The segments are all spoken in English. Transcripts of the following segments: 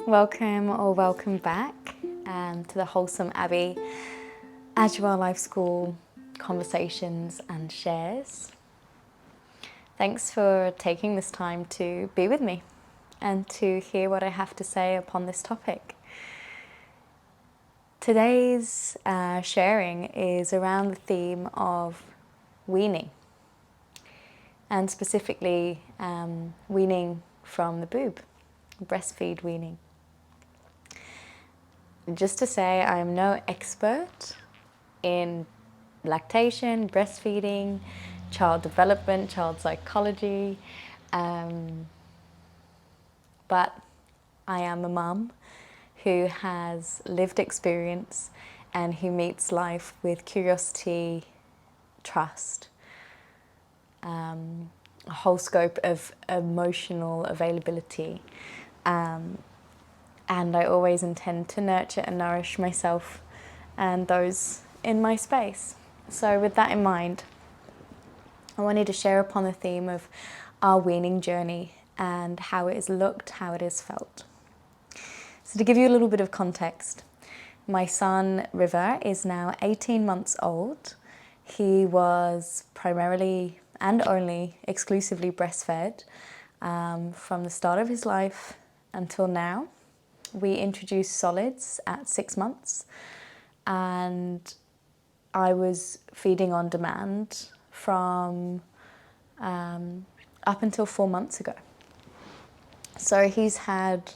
Welcome or welcome back to the Wholesome Abi Agile Life School conversations and shares. Thanks for taking this time to be with me and to hear what I have to say upon this topic. Today's sharing is around the theme of weaning, and specifically weaning from the boob, breastfeed weaning. Just to say, I am no expert in lactation, breastfeeding, child development, child psychology, but I am a mum who has lived experience and who meets life with curiosity, trust, a whole scope of emotional availability. And I always intend to nurture and nourish myself and those in my space. So with that in mind, I wanted to share upon the theme of our weaning journey and how it has looked, how it has felt. So to give you a little bit of context, my son River is now 18 months old. He was primarily and only exclusively breastfed from the start of his life until now. We introduced solids at 6 months, and I was feeding on demand from up until 4 months ago. So he's had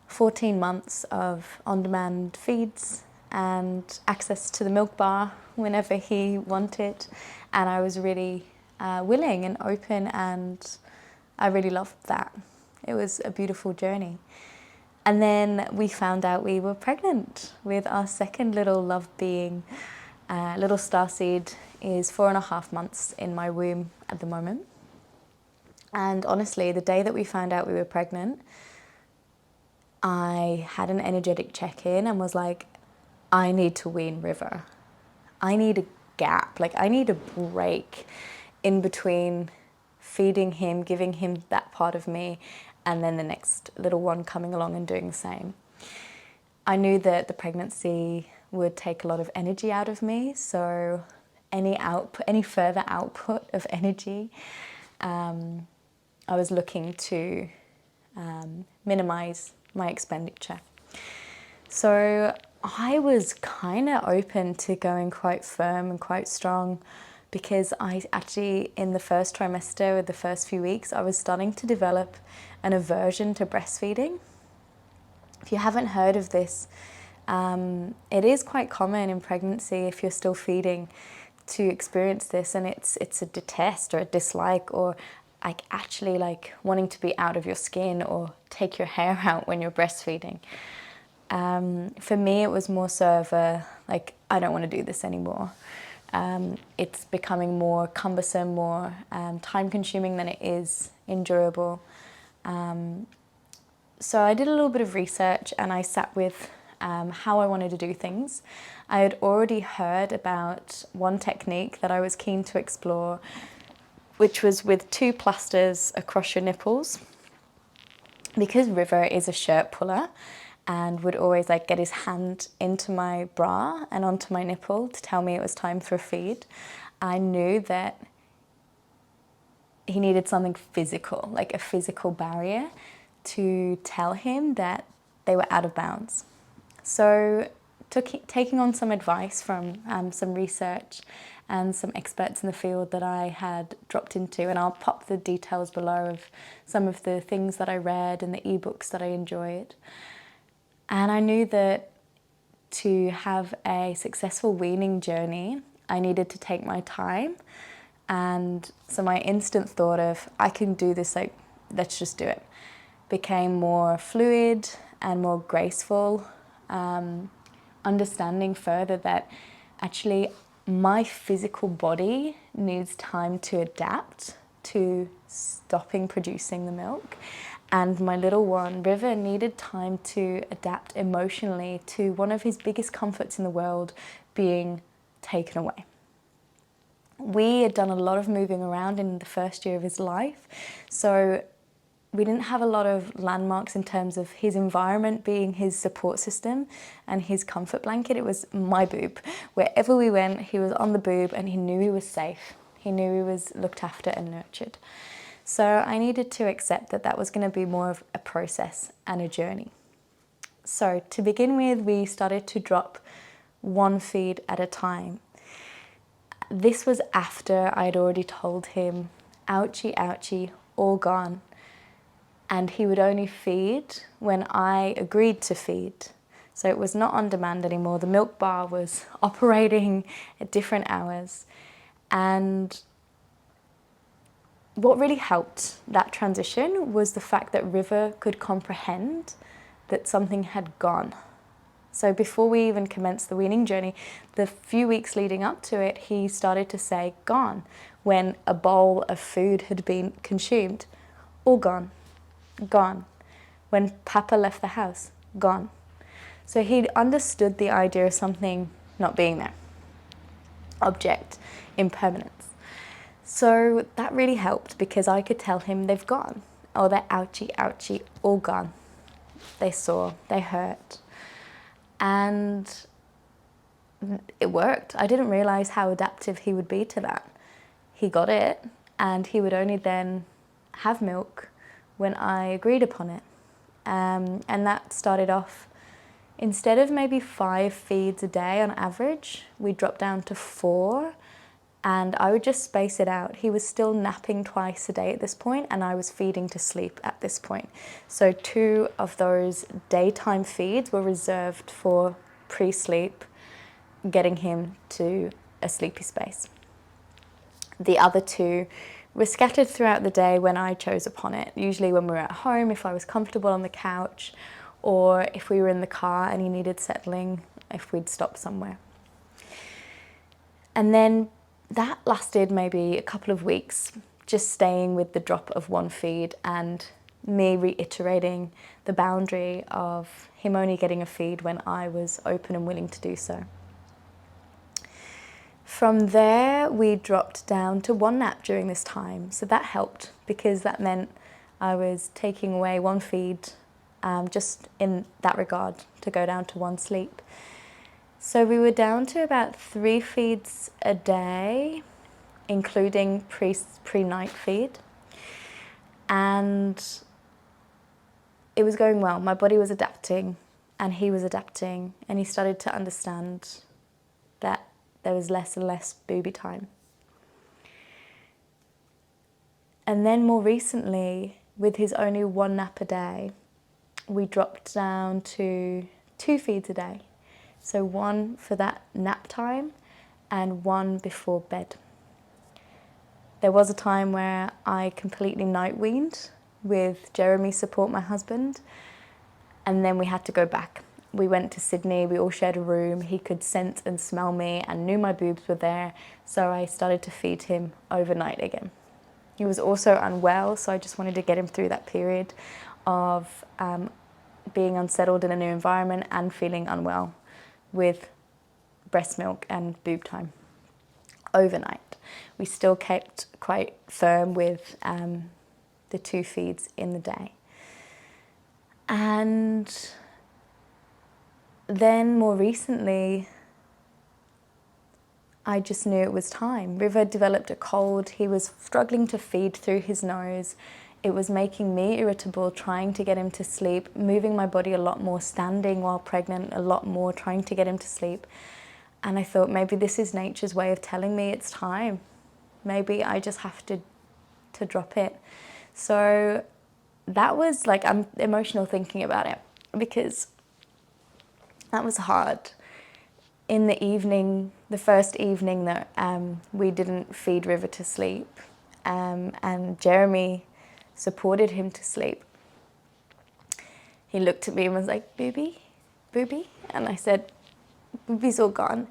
14 months of on-demand feeds and access to the milk bar whenever he wanted, and I was really willing and open, and I really loved that. It was a beautiful journey. And then we found out we were pregnant with our second little love being. Little starseed is 4.5 months in my womb at the moment. And honestly, the day that we found out we were pregnant, I had an energetic check-in and was like, I need to wean River. I need a gap, like I need a break in between feeding him, giving him that part of me, and then the next little one coming along and doing the same. I knew that the pregnancy would take a lot of energy out of me, so any further output of energy, I was looking to minimize my expenditure. So I was kind of open to going quite firm and quite strong, because I actually, in the first trimester, with the first few weeks, I was starting to develop an aversion to breastfeeding. If you haven't heard of this, it is quite common in pregnancy, if you're still feeding, to experience this, and it's a detest or a dislike, or actually wanting to be out of your skin or take your hair out when you're breastfeeding. For me, it was more so of I don't want to do this anymore. It's becoming more cumbersome, more time-consuming than it is enjoyable. So I did a little bit of research, and I sat with how I wanted to do things. I had already heard about one technique that I was keen to explore, which was with 2 plasters across your nipples. Because River is a shirt puller and would always get his hand into my bra and onto my nipple to tell me it was time for a feed, I knew that he needed something physical, like a physical barrier, to tell him that they were out of bounds. So taking on some advice from some research and some experts in the field that I had dropped into, and I'll pop the details below of some of the things that I read and the ebooks that I enjoyed. And I knew that to have a successful weaning journey, I needed to take my time. And so my instant thought of, I can do this, let's just do it, became more fluid and more graceful, understanding further that actually my physical body needs time to adapt to stopping producing the milk, and my little one River needed time to adapt emotionally to one of his biggest comforts in the world being taken away. We had done a lot of moving around in the first year of his life, so we didn't have a lot of landmarks in terms of his environment being his support system and his comfort blanket. It was my boob. Wherever we went, he was on the boob and he knew he was safe. He knew he was looked after and nurtured. So I needed to accept that that was going to be more of a process and a journey. So to begin with, we started to drop one feed at a time. This was after I'd already told him, ouchie, ouchie, all gone. And he would only feed when I agreed to feed. So it was not on demand anymore. The milk bar was operating at different hours. And what really helped that transition was the fact that River could comprehend that something had gone. So before we even commenced the weaning journey, the few weeks leading up to it, he started to say gone when a bowl of food had been consumed. All gone, gone. When Papa left the house, gone. So he'd understood the idea of something not being there. Object, impermanence. So that really helped because I could tell him they've gone. Oh, they're ouchie, ouchie, all gone. They sore, they hurt. And it worked. I didn't realize how adaptive he would be to that. He got it, and he would only then have milk when I agreed upon it. And that started off, instead of maybe 5 feeds a day on average, we dropped down to 4, and I would just space it out. He was still napping twice a day at this point, and I was feeding to sleep at this point. So 2 of those daytime feeds were reserved for pre-sleep, getting him to a sleepy space. The other 2 were scattered throughout the day when I chose upon it, usually when we were at home, if I was comfortable on the couch, or if we were in the car and he needed settling, if we'd stop somewhere. And then that lasted maybe a couple of weeks, just staying with the drop of 1 feed and me reiterating the boundary of him only getting a feed when I was open and willing to do so. From there, we dropped down to 1 nap during this time. So that helped because that meant I was taking away 1 feed just in that regard to go down to 1 sleep. So we were down to about 3 feeds a day, including pre-night feed. And it was going well. My body was adapting and he was adapting, and he started to understand that there was less and less booby time. And then more recently, with his only 1 nap a day, we dropped down to 2 feeds a day. So 1 for that nap time and 1 before bed. There was a time where I completely night weaned with Jeremy's support, my husband, and then we had to go back. We went to Sydney, we all shared a room. He could scent and smell me and knew my boobs were there, so I started to feed him overnight again. He was also unwell, so I just wanted to get him through that period of being unsettled in a new environment and feeling unwell with breast milk and boob time overnight. We still kept quite firm with the 2 feeds in the day. And then more recently, I just knew it was time. River developed a cold. He was struggling to feed through his nose. It was making me irritable, trying to get him to sleep, moving my body a lot more, standing while pregnant a lot more, trying to get him to sleep. And I thought maybe this is nature's way of telling me it's time. Maybe I just have to drop it. So that was like, I'm emotional thinking about it because that was hard. In the evening, the first evening that we didn't feed River to sleep, and Jeremy supported him to sleep, he looked at me and was like, "Booby, booby?" And I said, "Booby's all gone."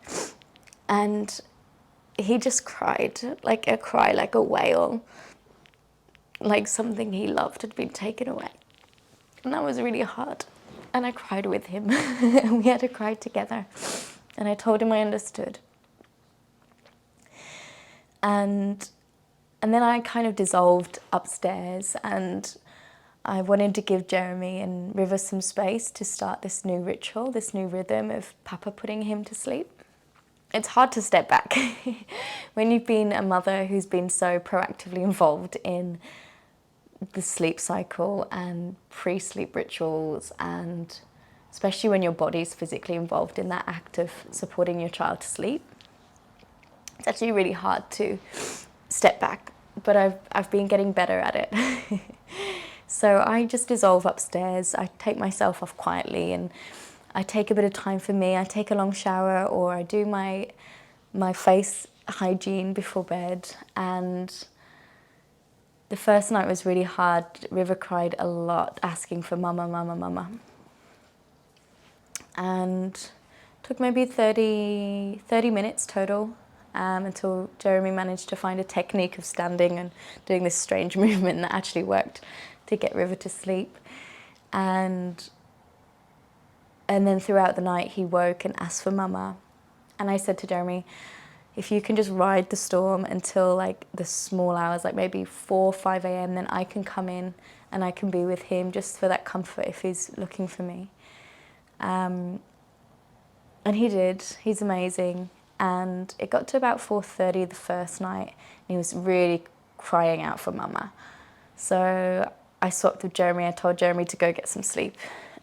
And he just cried, like a whale, like something he loved had been taken away. And that was really hard. And I cried with him, and we had to cry together. And I told him I understood. And then I kind of dissolved upstairs, and I wanted to give Jeremy and River some space to start this new ritual, this new rhythm of Papa putting him to sleep. It's hard to step back when you've been a mother who's been so proactively involved in the sleep cycle and pre-sleep rituals, and especially when your body's physically involved in that act of supporting your child to sleep. It's actually really hard to step back, but I've been getting better at it. So I just dissolve upstairs, I take myself off quietly, and I take a bit of time for me. I take a long shower, or I do my face hygiene before bed. And the first night was really hard. River cried a lot, asking for mama, mama, mama. And it took maybe 30 minutes total until Jeremy managed to find a technique of standing and doing this strange movement that actually worked to get River to sleep. And then throughout the night he woke and asked for mama. And I said to Jeremy, if you can just ride the storm until like the small hours, like maybe 4 or 5 a.m, then I can come in and I can be with him just for that comfort if he's looking for me. And he did. He's amazing. And it got to about 4:30 the first night, and he was really crying out for mama. So I swapped with Jeremy. I told Jeremy to go get some sleep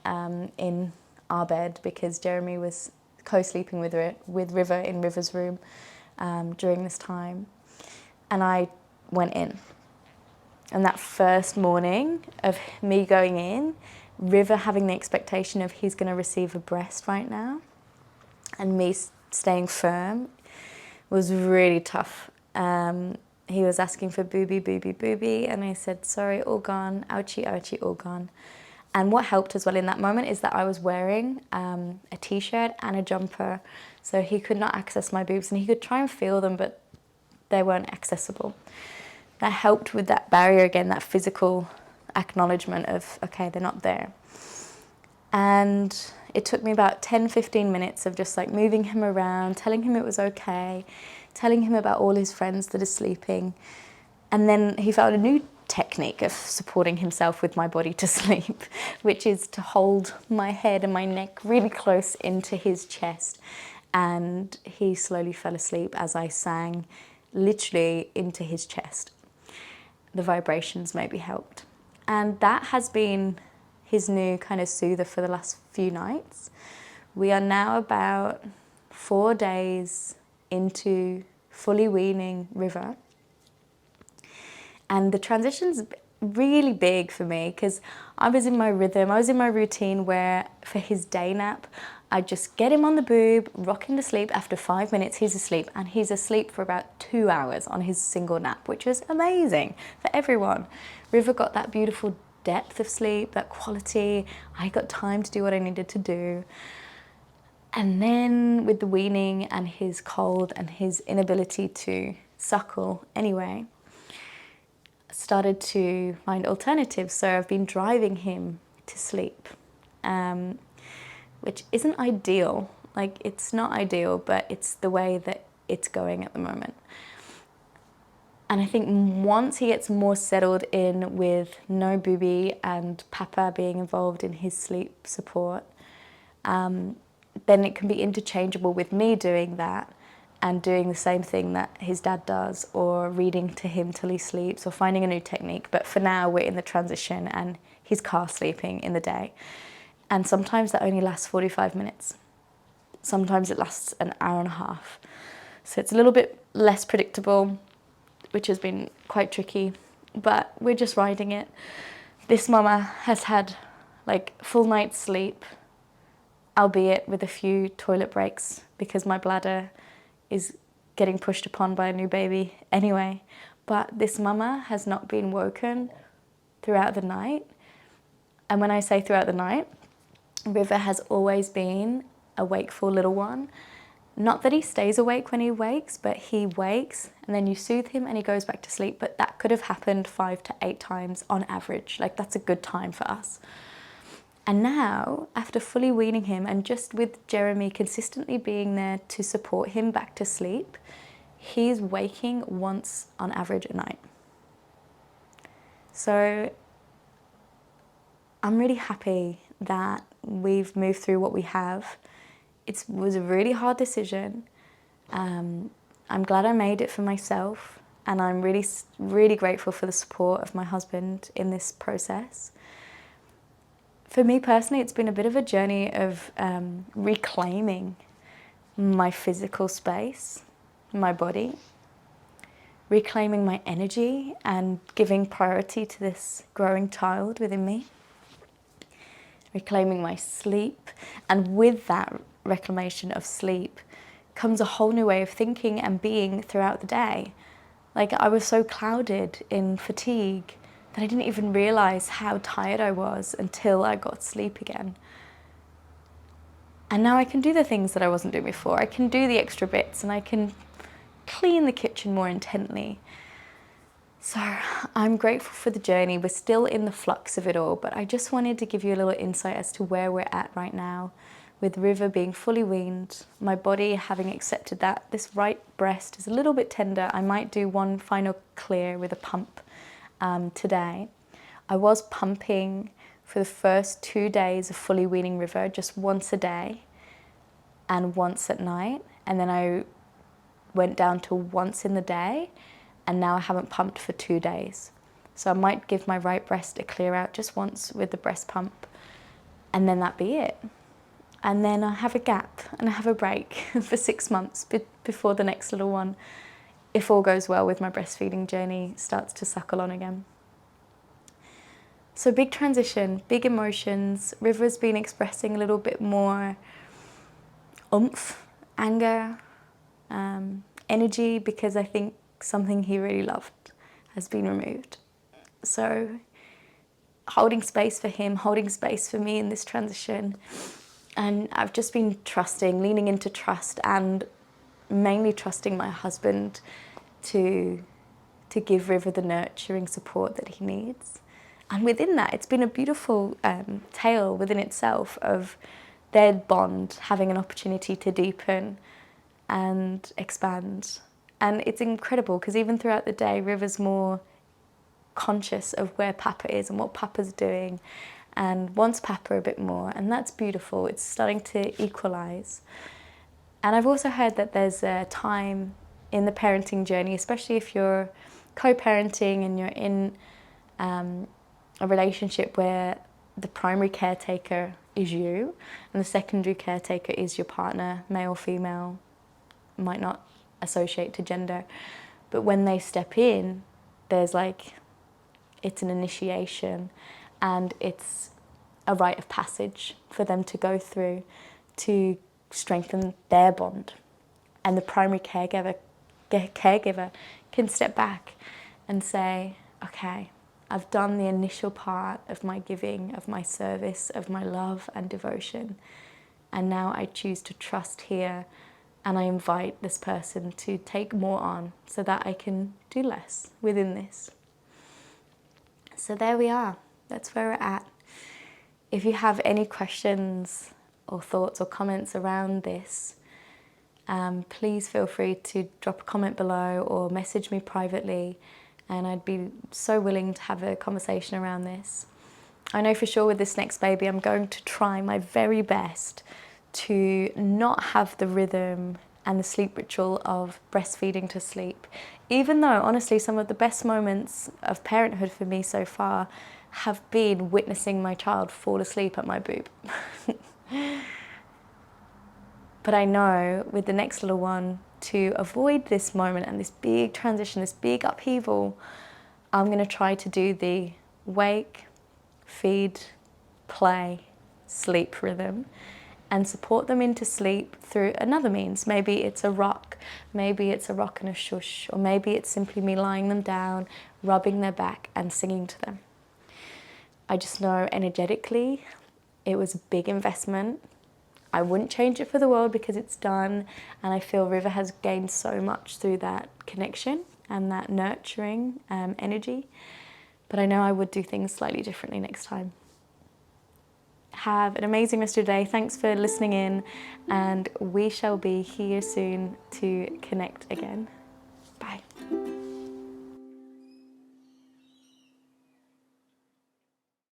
in our bed, because Jeremy was co-sleeping with River in River's room during this time. And I went in. And that first morning of me going in, River having the expectation of he's going to receive a breast right now, and me staying firm, was really tough. He was asking for booby, booby, booby, and I said, sorry, all gone, ouchie, ouchie, all gone. And what helped as well in that moment is that I was wearing a t-shirt and a jumper, so he could not access my boobs, and he could try and feel them, but they weren't accessible. That helped with that barrier again, that physical acknowledgement of, okay, they're not there. And it took me about 10-15 minutes of just like moving him around, telling him it was okay, telling him about all his friends that are sleeping. And then he found a new technique of supporting himself with my body to sleep, which is to hold my head and my neck really close into his chest. And he slowly fell asleep as I sang literally into his chest. The vibrations maybe helped. And that has been his new kind of soother for the last few nights. We are now about 4 days into fully weaning River. And the transition's really big for me, because I was in my rhythm, I was in my routine where for his day nap, I just get him on the boob, rock him to sleep. After 5 minutes, he's asleep, and he's asleep for about 2 hours on his single nap, which is amazing for everyone. River got that beautiful depth of sleep, that quality. I got time to do what I needed to do. And then with the weaning and his cold and his inability to suckle anyway, I started to find alternatives. So I've been driving him to sleep, which isn't ideal. Like, it's not ideal, but it's the way that it's going at the moment. And I think once he gets more settled in with no booby and Papa being involved in his sleep support, then it can be interchangeable with me doing that and doing the same thing that his dad does, or reading to him till he sleeps, or finding a new technique. But for now, we're in the transition, and he's car sleeping in the day. And sometimes that only lasts 45 minutes. Sometimes it lasts an hour and a half. So it's a little bit less predictable, which has been quite tricky, but we're just riding it. This mama has had like full night's sleep, albeit with a few toilet breaks, because my bladder is getting pushed upon by a new baby anyway. But this mama has not been woken throughout the night. And when I say throughout the night, River has always been a wakeful little one. Not that he stays awake when he wakes, but he wakes and then you soothe him and he goes back to sleep. But that could have happened 5 to 8 times on average. Like, that's a good time for us. And now, after fully weaning him and just with Jeremy consistently being there to support him back to sleep, he's waking once on average a night. So I'm really happy that we've moved through what we have. It was a really hard decision. I'm glad I made it for myself, and I'm really, really grateful for the support of my husband in this process. For me personally, it's been a bit of a journey of reclaiming my physical space, my body, reclaiming my energy and giving priority to this growing child within me, reclaiming my sleep, and with that reclamation of sleep comes a whole new way of thinking and being throughout the day. Like, I was so clouded in fatigue that I didn't even realize how tired I was until I got sleep again. And now I can do the things that I wasn't doing before. I can do the extra bits and I can clean the kitchen more intently. So I'm grateful for the journey. We're still in the flux of it all, but I just wanted to give you a little insight as to where we're at right now, with River being fully weaned, my body having accepted that this right breast is a little bit tender. I might do one final clear with a pump today. I was pumping for the first 2 days of fully weaning River, just once a day and once at night. And then I went down to once in the day, and now I haven't pumped for 2 days. So I might give my right breast a clear out just once with the breast pump, and then that be it. And then I have a gap and I have a break for 6 months before the next little one, if all goes well with my breastfeeding journey, starts to suckle on again. So big transition, big emotions. River's been expressing a little bit more oomph, anger, energy, because I think something he really loved has been removed. So holding space for him, holding space for me in this transition. And I've just been trusting, leaning into trust, and mainly trusting my husband to give River the nurturing support that he needs. And within that, it's been a beautiful tale within itself of their bond having an opportunity to deepen and expand. And it's incredible because even throughout the day, River's more conscious of where Papa is and what Papa's doing, and wants Papa a bit more, and that's beautiful. It's starting to equalize. And I've also heard that there's a time in the parenting journey, especially if you're co-parenting and you're in a relationship where the primary caretaker is you and the secondary caretaker is your partner, male or female, might not associate to gender, but when they step in, there's like, it's an initiation, and it's a rite of passage for them to go through to strengthen their bond. And the primary caregiver can step back and say, okay, I've done the initial part of my giving, of my service, of my love and devotion, and now I choose to trust here, and I invite this person to take more on so that I can do less within this. So there we are. That's where we're at. If you have any questions or thoughts or comments around this, please feel free to drop a comment below or message me privately, and I'd be so willing to have a conversation around this. I know for sure with this next baby, I'm going to try my very best to not have the rhythm and the sleep ritual of breastfeeding to sleep, even though honestly some of the best moments of parenthood for me so far have been witnessing my child fall asleep at my boob. But I know with the next little one, to avoid this moment and this big transition, this big upheaval, I'm going to try to do the wake, feed, play, sleep rhythm, and support them into sleep through another means. Maybe it's a rock, maybe it's a rock and a shush, or maybe it's simply me lying them down, rubbing their back and singing to them. I just know energetically it was a big investment. I wouldn't change it for the world because it's done, and I feel River has gained so much through that connection and that nurturing energy, but I know I would do things slightly differently next time. Have an amazing rest of your day. Thanks for listening in, and we shall be here soon to connect again. Bye.